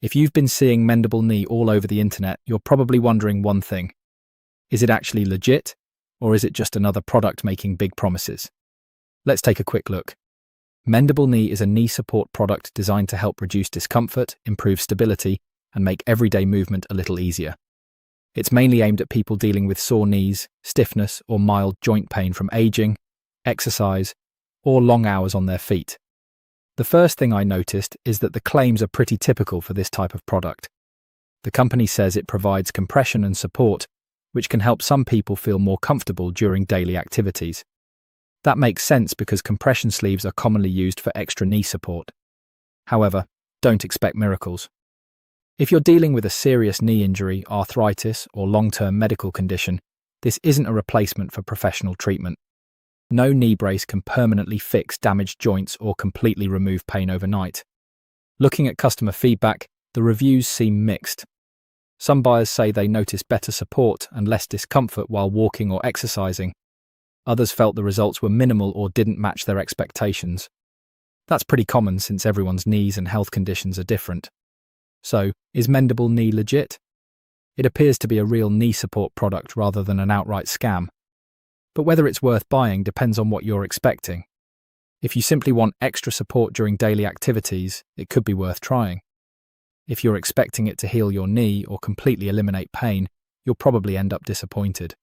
If you've been seeing Mendable Knee all over the internet, you're probably wondering one thing. Is it actually legit, or is it just another product making big promises? Let's take a quick look. Mendable Knee is a knee support product designed to help reduce discomfort, improve stability, and make everyday movement a little easier. It's mainly aimed at people dealing with sore knees, stiffness, or mild joint pain from aging, exercise, or long hours on their feet. The first thing I noticed is that the claims are pretty typical for this type of product. The company says it provides compression and support, which can help some people feel more comfortable during daily activities. That makes sense because compression sleeves are commonly used for extra knee support. However, don't expect miracles. If you're dealing with a serious knee injury, arthritis, or long-term medical condition, this isn't a replacement for professional treatment. No knee brace can permanently fix damaged joints or completely remove pain overnight. Looking at customer feedback, the reviews seem mixed. Some buyers say they notice better support and less discomfort while walking or exercising. Others felt the results were minimal or didn't match their expectations. That's pretty common since everyone's knees and health conditions are different. So, is Mendable Knee legit? It appears to be a real knee support product rather than an outright scam. But whether it's worth buying depends on what you're expecting. If you simply want extra support during daily activities, it could be worth trying. If you're expecting it to heal your knee or completely eliminate pain, you'll probably end up disappointed.